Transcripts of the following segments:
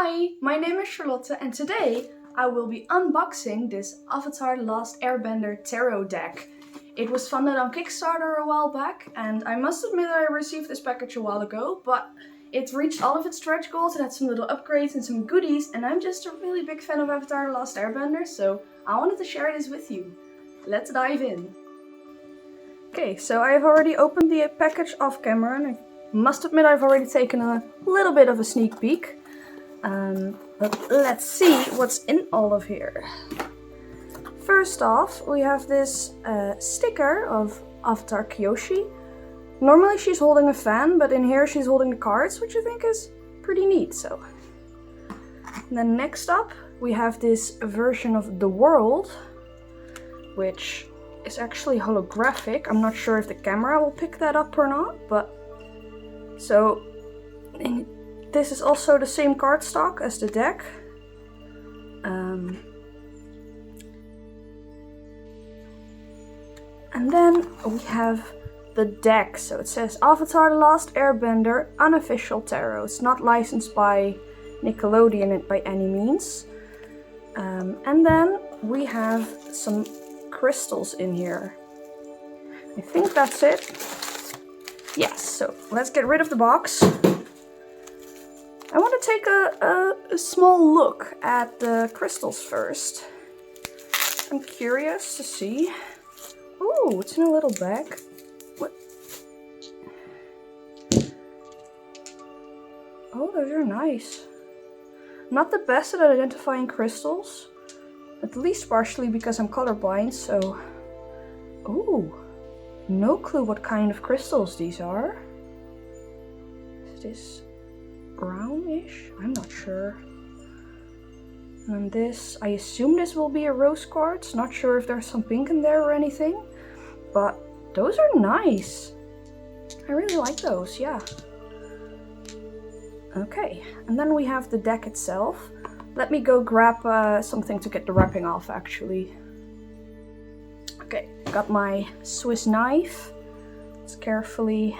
Hi, my name is Charlotte and today I will be unboxing this Avatar Last Airbender tarot deck. It was funded on Kickstarter a while back and I must admit I received this package a while ago, but it reached all of its stretch goals. It had some little upgrades and some goodies, and I'm just a really big fan of Avatar Last Airbender, so I wanted to share this with you. Let's dive in. Okay, so I've already opened the package off camera and I must admit I've already taken a little bit of a sneak peek. But let's see what's in all of here. First off, we have this sticker of Avatar Kyoshi. Normally she's holding a fan, but in here she's holding the cards, which I think is pretty neat. So, and then next up we have this version of the world, which is actually holographic. I'm not sure if the camera will pick that up or not, but so this is also the same cardstock as the deck. And then we have the deck. So it says Avatar The Last Airbender unofficial tarot. It's not licensed by Nickelodeon by any means. And then we have some crystals in here. I think that's it. Yes, so let's get rid of the box. I want to take a small look at the crystals first. I'm curious to see. Oh, it's in a little bag. What? Oh, those are nice. Not the best at identifying crystals. At least partially because I'm colorblind, so... Oh, no clue what kind of crystals these are. Is this brownish? I'm not sure. And this, I assume this will be a rose quartz. Not sure if there's some pink in there or anything. But those are nice. I really like those, yeah. Okay, and then we have the deck itself. Let me go grab something to get the wrapping off, actually. Okay, got my Swiss knife. Let's carefully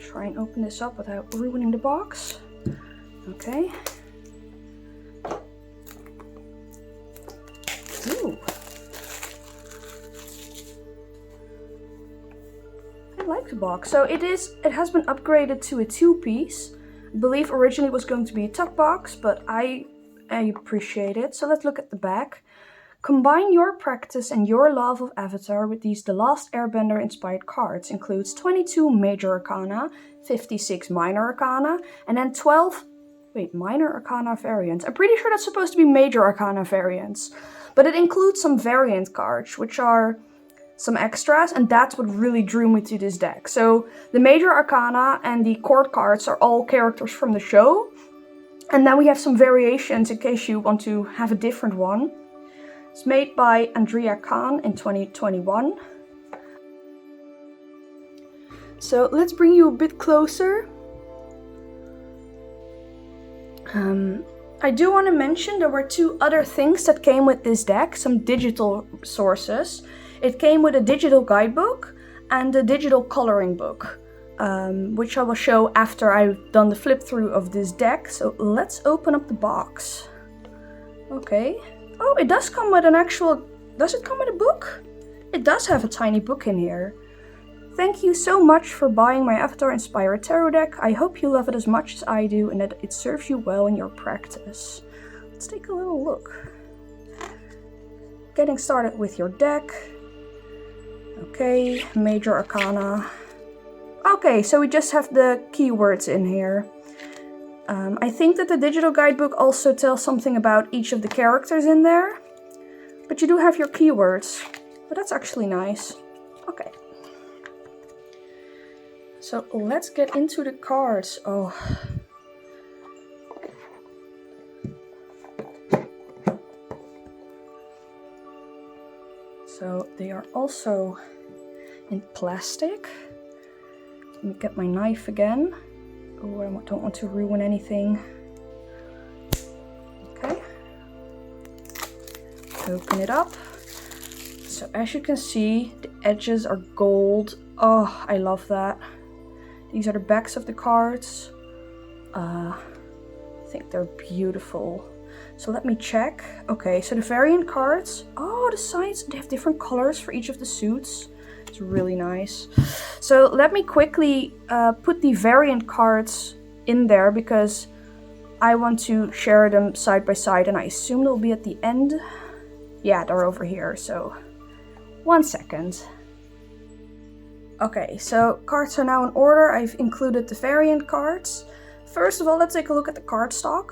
try and open this up without ruining the box. Okay. Ooh. I like the box. So it has been upgraded to a 2-piece. I believe originally it was going to be a tuck box, but I appreciate it. So let's look at the back. Combine your practice and your love of Avatar with these The Last Airbender inspired cards. Includes 22 major arcana, 56 minor arcana, and then 12 minor arcana variants. I'm pretty sure that's supposed to be major arcana variants. But it includes some variant cards, which are some extras, and that's what really drew me to this deck. So the major arcana and the court cards are all characters from the show. And then we have some variations in case you want to have a different one. It's made by Andrea Kahn in 2021. So let's bring you a bit closer. I do want to mention there were 2 other things that came with this deck, some digital sources. It came with a digital guidebook and a digital coloring book, which I will show after I've done the flip through of this deck. So let's open up the box. Okay. Oh, it does come with an actual... Does it come with a book? It does have a tiny book in here. Thank you so much for buying my Avatar inspired tarot deck. I hope you love it as much as I do and that it serves you well in your practice. Let's take a little look. Getting started with your deck. Okay, major arcana. Okay, so we just have the keywords in here. I think that the digital guidebook also tells something about each of the characters in there. But you do have your keywords. But that's actually nice. Okay. So let's get into the cards. Oh. So they are also in plastic. Let me get my knife again. Oh, I don't want to ruin anything. Okay. Open it up. So as you can see, the edges are gold. Oh, I love that. These are the backs of the cards. think they're beautiful. So let me check. Okay, so the variant cards. Oh, the sides, they have different colors for each of the suits. It's really nice. So let me quickly put the variant cards in there because I want to share them side by side, and I assume they'll be at the end. Yeah, they're over here, so 1 second. Okay, so cards are now in order. I've included the variant cards. First of all, let's take a look at the cardstock.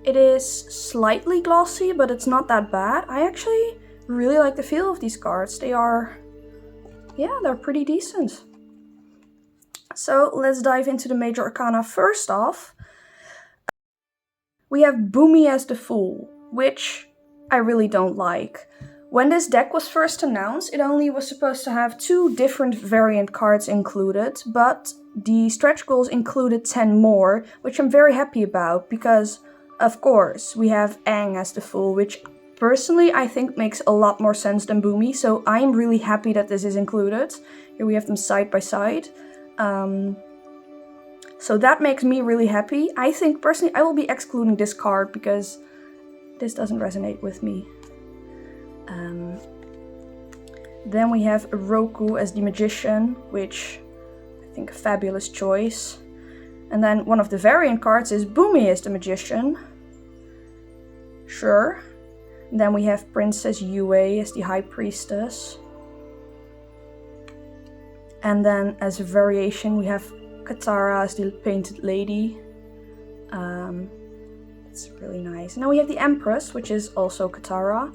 It is slightly glossy, but it's not that bad. I actually really like the feel of these cards. They are, yeah, they're pretty decent. So let's dive into the major arcana. First off, we have Boomy as the Fool, which I really don't like. When this deck was first announced, it only was supposed to have 2 different variant cards included, but the stretch goals included 10 more, which I'm very happy about because, of course, we have Aang as the Fool, which personally I think makes a lot more sense than Boomy, so I'm really happy that this is included. Here we have them side by side. So that makes me really happy. I think personally I will be excluding this card because this doesn't resonate with me. Then we have Roku as the Magician, which I think a fabulous choice. And then one of the variant cards is Boomy as the Magician. Sure. And then we have Princess Yue as the High Priestess. And then as a variation we have Katara as the Painted Lady. It's really nice. And then we have the Empress, which is also Katara.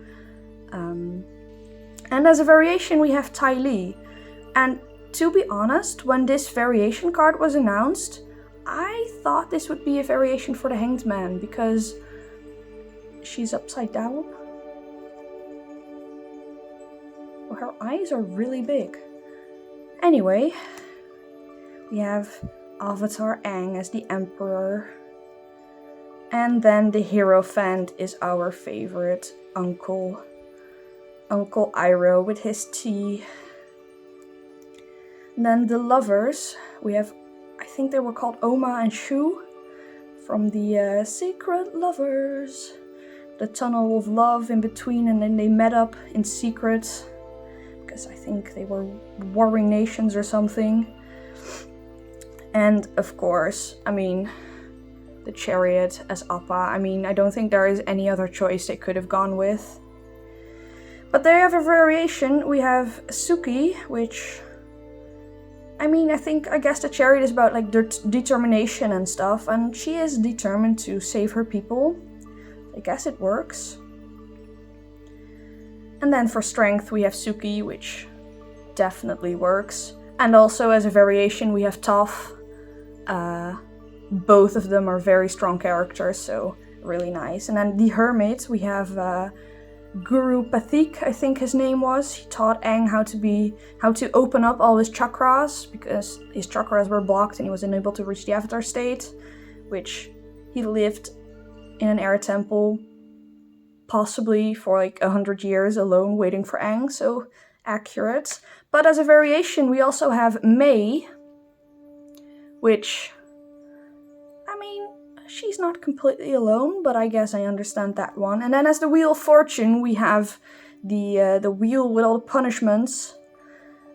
And as a variation we have Ty Lee. And to be honest, when this variation card was announced, I thought this would be a variation for the Hanged Man because she's upside down. Well, her eyes are really big. Anyway, we have Avatar Aang as the Emperor. And then the Hierophant is our favorite uncle. Uncle Iroh with his tea. And then the lovers, we have, I think they were called Oma and Shu from the Secret Lovers. The Tunnel of Love in between, and then they met up in secret because I think they were warring nations or something. And of course, I mean, the Chariot as Appa. I mean, I don't think there is any other choice they could have gone with. But they have a variation. We have Suki, which, I mean, I guess the Chariot is about like determination and stuff, and she is determined to save her people. I guess it works. And then for strength we have Suki, which definitely works. And also as a variation we have Toph. Both of them are very strong characters, so really nice. And then the Hermit, we have Guru Pathik, I think his name was. He taught Aang how to open up all his chakras, because his chakras were blocked and he was unable to reach the Avatar state, which he lived in an air temple, possibly for like 100 years alone, waiting for Aang, so accurate. But as a variation, we also have Mei, which, I mean, she's not completely alone, but I guess I understand that one. And then as the Wheel of Fortune, we have the wheel with all the punishments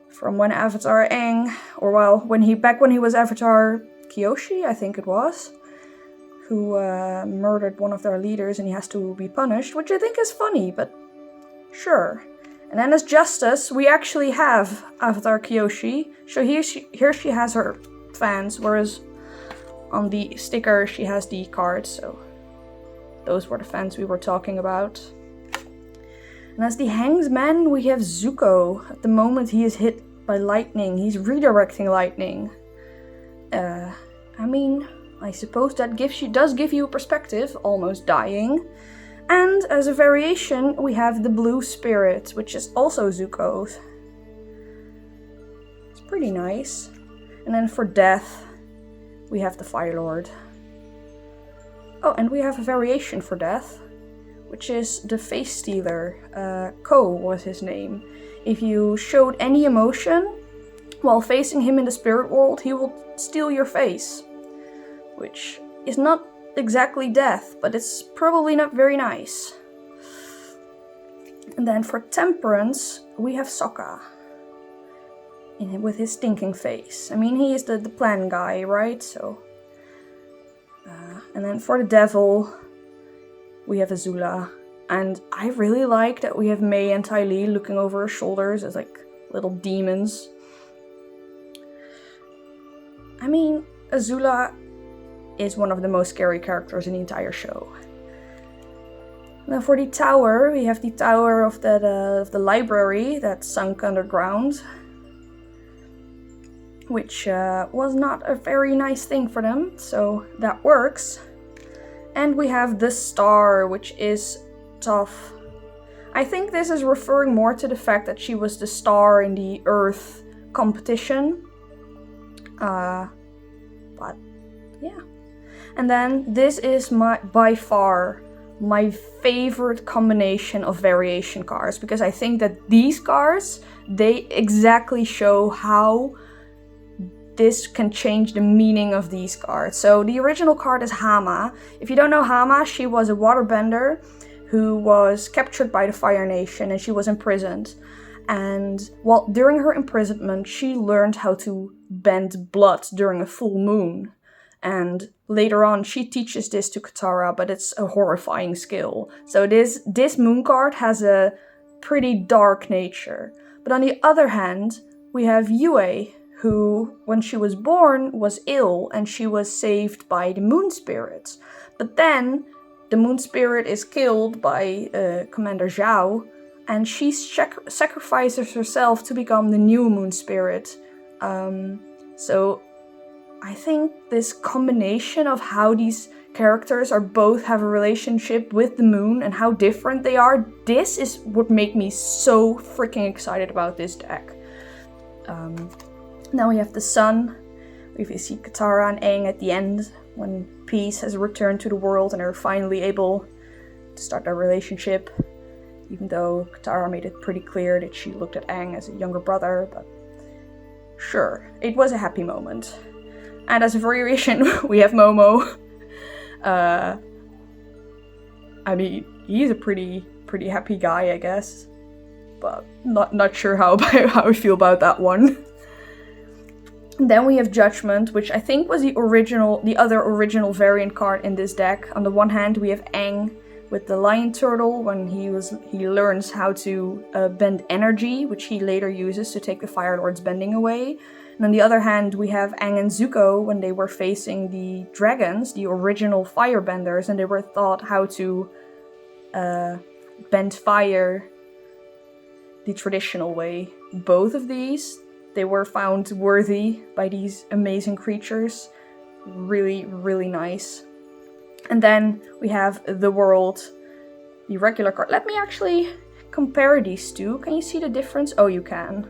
from when Avatar Aang, or well, when he was Avatar Kyoshi, I think it was, who murdered one of their leaders and he has to be punished, which I think is funny, but sure. And then as Justice, we actually have Avatar Kyoshi. So here she has her fans, whereas on the sticker she has the cards, so those were the fans we were talking about. And as the Hanged Man, we have Zuko. At the moment he is hit by lightning, he's redirecting lightning. I mean, I suppose that does give you a perspective, almost dying. And as a variation, we have the Blue Spirit, which is also Zuko. It's pretty nice. And then for Death, we have the Fire Lord. Oh, and we have a variation for Death, which is the Face Stealer. Ko was his name. If you showed any emotion while facing him in the spirit world, he will steal your face. Which is not exactly death, but it's probably not very nice. And then for temperance, we have Sokka. With his stinking face. I mean, he is the plan guy, right? So, and then for the devil, we have Azula. And I really like that we have Mei and Ty Lee looking over her shoulders as like little demons. I mean, Azula is one of the most scary characters in the entire show. Now for the tower, we have the tower of the library that sunk underground, which was not a very nice thing for them, so that works. And we have the star, which is tough. I think this is referring more to the fact that she was the star in the Earth competition. But yeah. And then this is by far my favorite combination of variation cards, because I think that these cards, they exactly show how this can change the meaning of these cards. So the original card is Hama. If you don't know Hama, she was a waterbender who was captured by the Fire Nation and she was imprisoned. And during her imprisonment, she learned how to bend blood during a full moon. And later on, she teaches this to Katara, but it's a horrifying skill. So this moon card has a pretty dark nature. But on the other hand, we have Yue, who, when she was born, was ill and she was saved by the moon spirits. But then the moon spirit is killed by Commander Zhao, and she sacrifices herself to become the new moon spirit. So I think this combination of how these characters are both have a relationship with the moon and how different they are, this is what made me so freaking excited about this deck. Now we have the sun. We see Katara and Aang at the end when peace has returned to the world and they're finally able to start their relationship. Even though Katara made it pretty clear that she looked at Aang as a younger brother, but sure, it was a happy moment. And as a variation, we have Momo. I mean, he's a pretty happy guy, I guess. But not sure how I feel about that one. Then we have Judgment, which I think was the other original variant card in this deck. On the one hand, we have Aang with the lion turtle when he learns how to bend energy, which he later uses to take the Fire Lord's bending away. And on the other hand, we have Aang and Zuko when they were facing the dragons, the original firebenders, and they were taught how to bend fire the traditional way. Both of these, they were found worthy by these amazing creatures. Really, really nice. And then we have the world, the regular card. Let me actually compare these two. Can you see the difference? Oh, you can.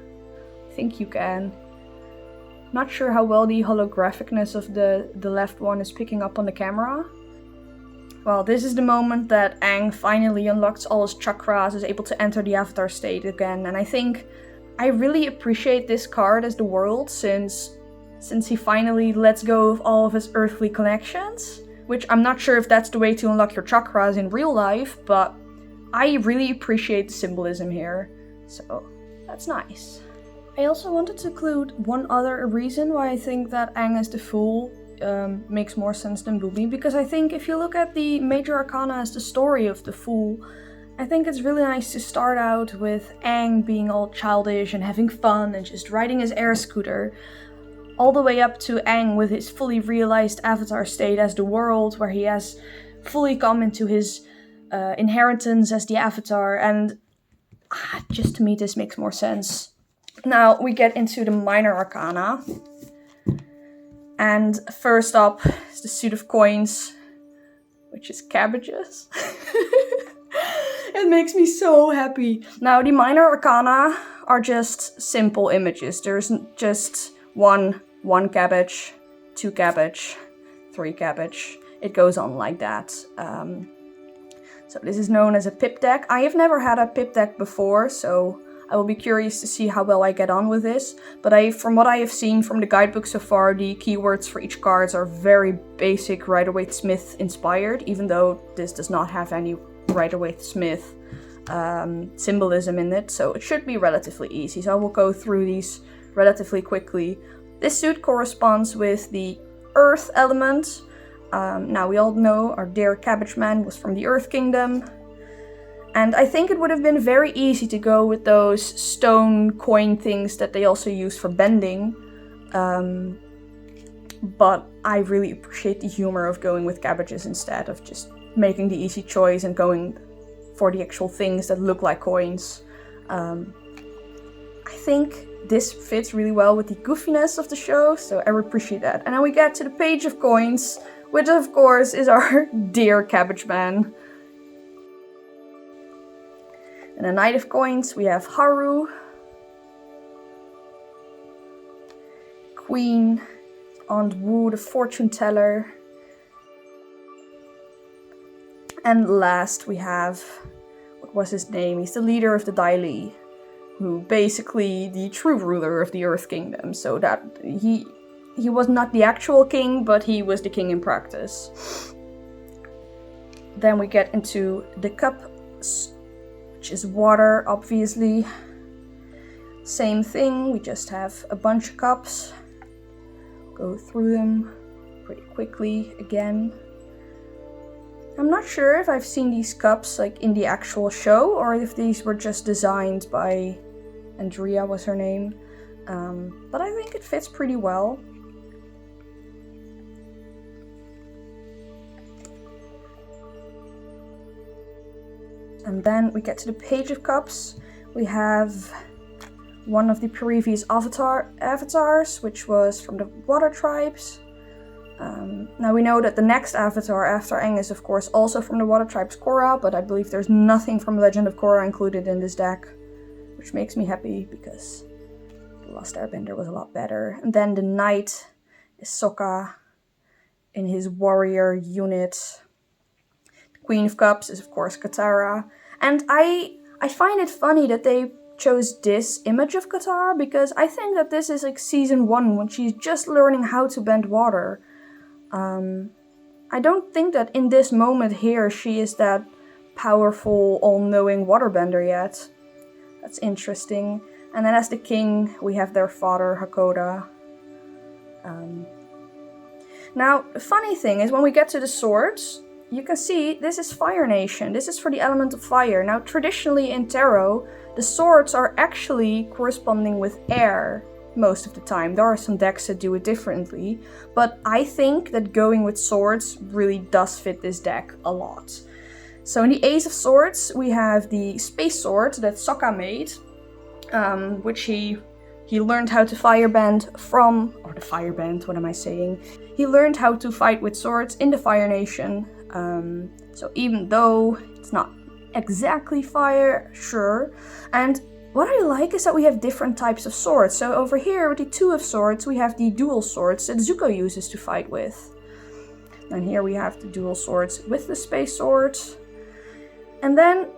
I think you can. Not sure how well the holographicness of the left one is picking up on the camera. Well, this is the moment that Aang finally unlocks all his chakras, is able to enter the Avatar state again. And I think I really appreciate this card as the world since he finally lets go of all of his earthly connections. Which I'm not sure if that's the way to unlock your chakras in real life, but I really appreciate the symbolism here. So that's nice. I also wanted to include one other reason why I think that Aang as the Fool makes more sense than Boomy, because I think if you look at the Major Arcana as the story of the Fool, I think it's really nice to start out with Aang being all childish and having fun and just riding his air scooter, all the way up to Aang with his fully realized Avatar state as the world, where he has fully come into his inheritance as the Avatar, and just to me this makes more sense. Now we get into the Minor Arcana. And first up is the suit of coins, which is cabbages. It makes me so happy. Now the Minor Arcana are just simple images. There's just one cabbage, 2 cabbage, 3 cabbage. It goes on like that. So this is known as a pip deck. I have never had a pip deck before, so I will be curious to see how well I get on with this, but from what I have seen from the guidebook so far, the keywords for each cards are very basic Rider-Waite-Smith inspired, even though this does not have any Rider-Waite-Smith symbolism in it, so it should be relatively easy. So I will go through these relatively quickly. This suit corresponds with the Earth element. Now we all know our dear Cabbage Man was from the Earth Kingdom. And I think it would have been very easy to go with those stone coin things that they also use for bending. But I really appreciate the humor of going with cabbages instead of just making the easy choice and going for the actual things that look like coins. I think this fits really well with the goofiness of the show, so I appreciate that. And now we get to the page of coins, which of course is our dear Cabbage Man. And a Knight of Coins, we have Haru, Queen, Aunt Wu, the fortune teller, and last we have, what was his name? He's the leader of the Dai Li, who basically the true ruler of the Earth Kingdom. So that he was not the actual king, but he was the king in practice. Then we get into the cup, which is water, obviously. Same thing, we just have a bunch of cups. Go through them pretty quickly again. I'm not sure if I've seen these cups like in the actual show or if these were just designed by Andrea was her name. But I think it fits pretty well. And then we get to the Page of Cups. We have one of the previous avatars, which was from the Water Tribes. Now we know that the next avatar after Aang is of course also from the Water Tribes Korra, but I believe there's nothing from Legend of Korra included in this deck, which makes me happy because the Last Airbender was a lot better. And then the Knight is Sokka in his warrior unit. Queen of Cups is of course Katara, and I find it funny that they chose this image of Katara because I think that this is like season 1 when she's just learning how to bend water. I don't think that in this moment here she is that powerful, all-knowing waterbender yet. That's interesting. And then as the king we have their father Hakoda. Now the funny thing is when we get to the swords, you can see this is Fire Nation. This is for the element of fire. Now traditionally in tarot, the swords are actually corresponding with air most of the time. There are some decks that do it differently, but I think that going with swords really does fit this deck a lot. So in the Ace of Swords, we have the Space Sword that Sokka made, which he learned how to firebend from, or the firebend, what am I saying? He learned how to fight with swords in the Fire Nation. So even though it's not exactly fire, sure. And what I like is that we have different types of swords. So over here with the Two of Swords, we have the dual swords that Zuko uses to fight with. And here we have the dual swords with the Space Sword. And then,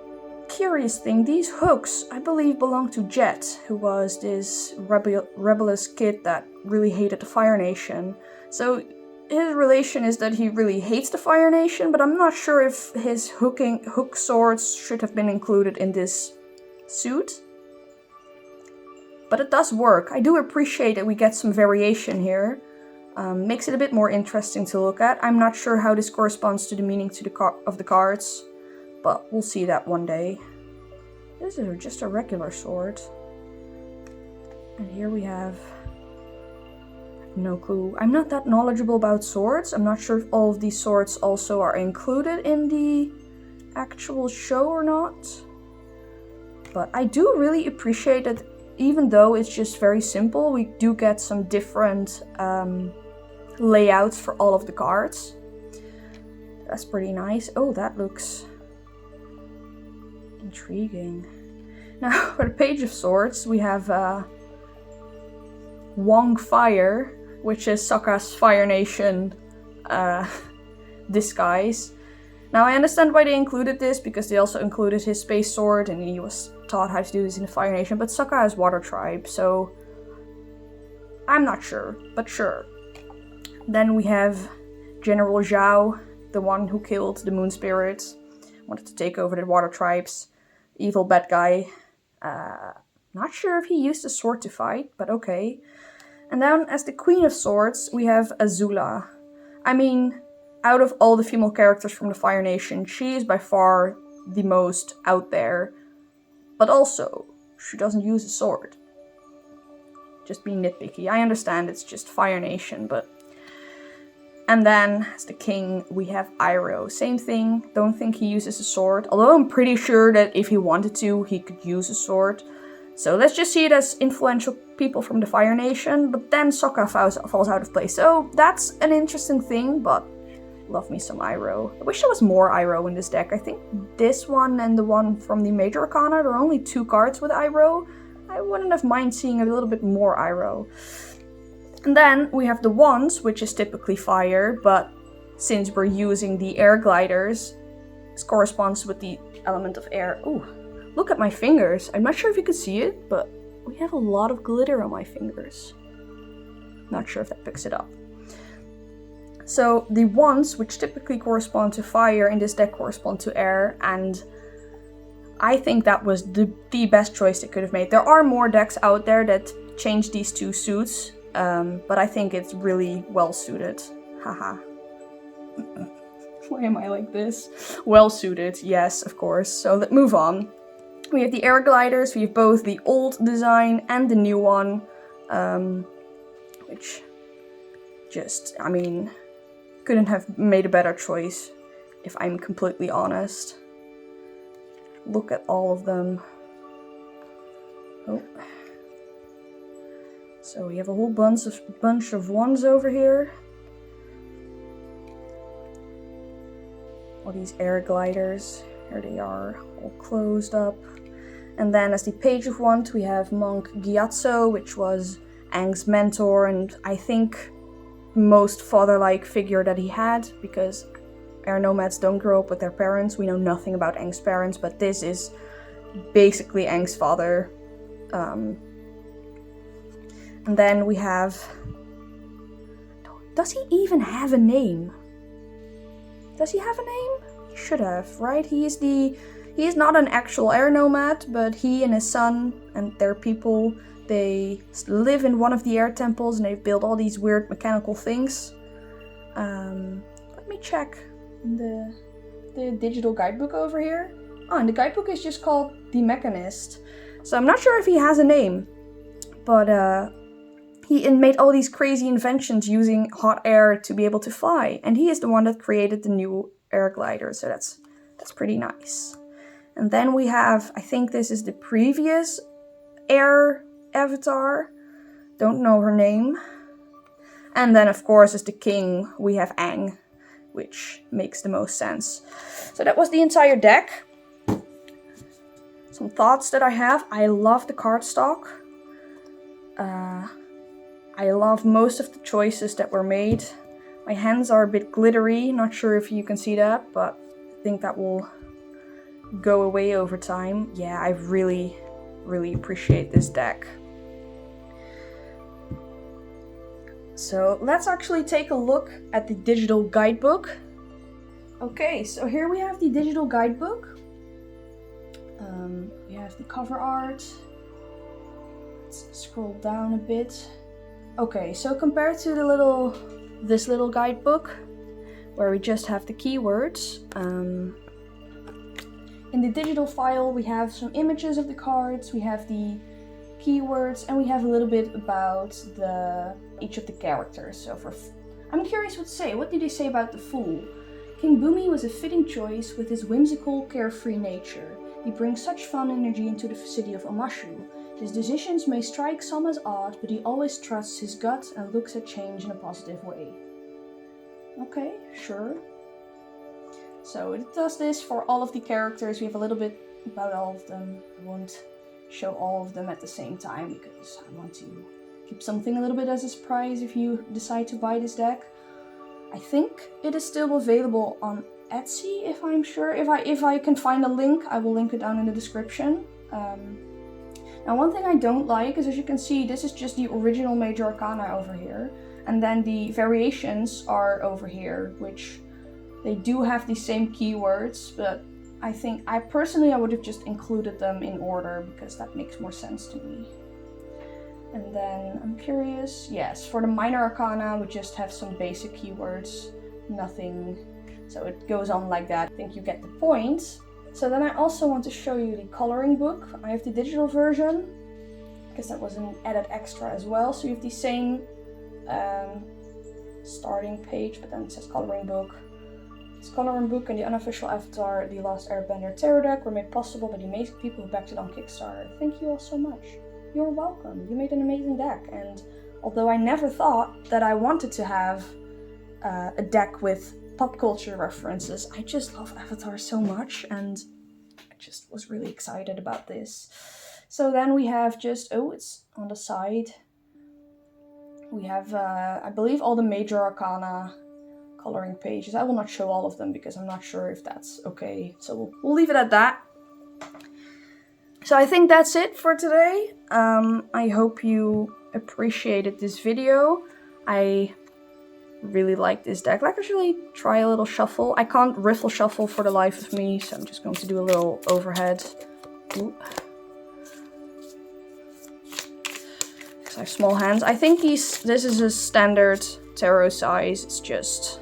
curious thing, these hooks, I believe, belong to Jet, who was this rebellious kid that really hated the Fire Nation. So his relation is that he really hates the Fire Nation, but I'm not sure if his hook swords should have been included in this suit. But it does work. I do appreciate that we get some variation here. Makes it a bit more interesting to look at. I'm not sure how this corresponds to the meaning of the cards, but we'll see that one day. This is just a regular sword. And here we have... no clue. I'm not that knowledgeable about swords. I'm not sure if all of these swords also are included in the actual show or not. But I do really appreciate that even though it's just very simple, we do get some different layouts for all of the cards. That's pretty nice. Oh, that looks intriguing. Now, for the Page of Swords, we have Wong Fire, which is Sokka's Fire Nation disguise. Now I understand why they included this, because they also included his space sword and he was taught how to do this in the Fire Nation, but Sokka is water tribe, so I'm not sure, but sure. Then we have General Zhao, the one who killed the moon spirit, wanted to take over the water tribes, evil bad guy. Not sure if he used a sword to fight, but okay. And then as the Queen of Swords, we have Azula. I mean, out of all the female characters from the Fire Nation, she is by far the most out there. But also, she doesn't use a sword. Just being nitpicky. I understand it's just Fire Nation, but... And then, as the king, we have Iroh. Same thing, don't think he uses a sword. Although I'm pretty sure that if he wanted to, he could use a sword. So let's just see it as influential people from the Fire Nation. But then Sokka falls out of place. So that's an interesting thing, but love me some Iroh. I wish there was more Iroh in this deck. I think this one and the one from the Major Arcana, there are only 2 cards with Iroh. I wouldn't have mind seeing a little bit more Iroh. And then we have the Wands, which is typically fire, but since we're using the air gliders, this corresponds with the element of air. Ooh, look at my fingers. I'm not sure if you can see it, but we have a lot of glitter on my fingers. Not sure if that picks it up. So the Wands, which typically correspond to fire, in this deck correspond to air, and I think that was the best choice they could have made. There are more decks out there that change these 2 suits. But I think it's really well suited. Haha. Why am I like this? Well suited, yes, of course. So let's move on. We have the air gliders. We have both the old design and the new one. Which just, I mean, couldn't have made a better choice, if I'm completely honest. Look at all of them. Oh. So we have a whole bunch of wands over here. All these air gliders. Here they are, all closed up. And then as the Page of Wands, we have Monk Gyatso, which was Aang's mentor, and I think most father-like figure that he had, because air nomads don't grow up with their parents. We know nothing about Aang's parents, but this is basically Aang's father. And then we have... Does he even have a name? Does he have a name? He should have, right? He is not an actual air nomad, but he and his son and their people, they live in one of the air temples and they've built all these weird mechanical things. Let me check the digital guidebook over here. Oh, and the guidebook is just called The Mechanist. So I'm not sure if he has a name, but he made all these crazy inventions using hot air to be able to fly. And he is the one that created the new air glider, so that's pretty nice. And then we have, I think this is the previous air avatar. Don't know her name. And then of course as the king we have Aang, which makes the most sense. So that was the entire deck. Some thoughts that I have. I love the cardstock. I love most of the choices that were made. My hands are a bit glittery, not sure if you can see that, but I think that will go away over time. Yeah, I really, really appreciate this deck. So let's actually take a look at the digital guidebook. Okay, so here we have the digital guidebook. We have the cover art. Let's scroll down a bit. Okay, so compared to this little guidebook, where we just have the keywords, in the digital file we have some images of the cards, we have the keywords, and we have a little bit about each of the characters. So I'm curious what to say. What did they say about the Fool? King Bumi was a fitting choice with his whimsical, carefree nature. He brings such fun energy into the city of Amashu. His decisions may strike some as odd, but he always trusts his gut and looks at change in a positive way. Okay, sure. So it does this for all of the characters. We have a little bit about all of them. I won't show all of them at the same time because I want to keep something a little bit as a surprise if you decide to buy this deck. I think it is still available on Etsy, if I'm sure. If I can find a link, I will link it down in the description. Now one thing I don't like is, as you can see, this is just the original Major Arcana over here. And then the variations are over here, which they do have the same keywords, but I think I would have just included them in order because that makes more sense to me. And then I'm curious, yes, for the Minor Arcana we just have some basic keywords, nothing, so it goes on like that. I think you get the point. So then I also want to show you the coloring book. I have the digital version, because that was an added extra as well. So you have the same starting page, but then it says coloring book. This coloring book and the unofficial avatar, the Last Airbender tarot deck, were made possible by the amazing people who backed it on Kickstarter. Thank you all so much. You're welcome. You made an amazing deck, and although I never thought that I wanted to have a deck with pop culture references, I just love Avatar so much, and I just was really excited about this. So then we have just, oh, it's on the side. We have, I believe, all the Major Arcana coloring pages. I will not show all of them because I'm not sure if that's okay. So we'll leave it at that. So I think that's it for today. I hope you appreciated this video. I really like this deck. Let's actually try a little shuffle. I can't riffle shuffle for the life of me, so I'm just going to do a little overhead. Ooh. Because I have small hands. I think this is a standard tarot size. It's just...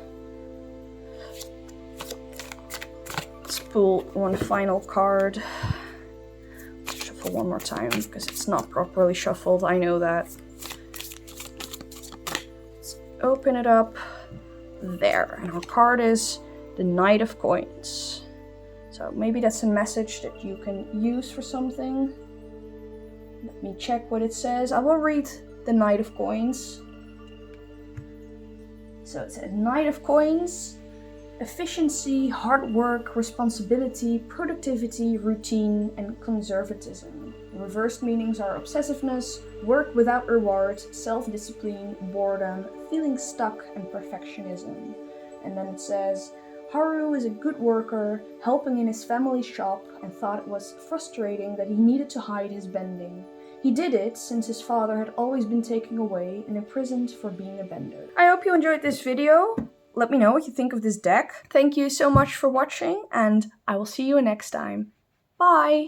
Let's pull one final card. Shuffle one more time because it's not properly shuffled. I know that. Open it up. There. And our card is the Knight of Coins. So maybe that's a message that you can use for something. Let me check what it says. I will read the Knight of Coins. So it says, Knight of Coins, efficiency, hard work, responsibility, productivity, routine, and conservatism. Reversed meanings are obsessiveness, work without reward, self-discipline, boredom, feeling stuck, and perfectionism. And then it says, Haru is a good worker, helping in his family's shop, and thought it was frustrating that he needed to hide his bending. He did it since his father had always been taken away and imprisoned for being a bender. I hope you enjoyed this video. Let me know what you think of this deck. Thank you so much for watching, and I will see you next time. Bye!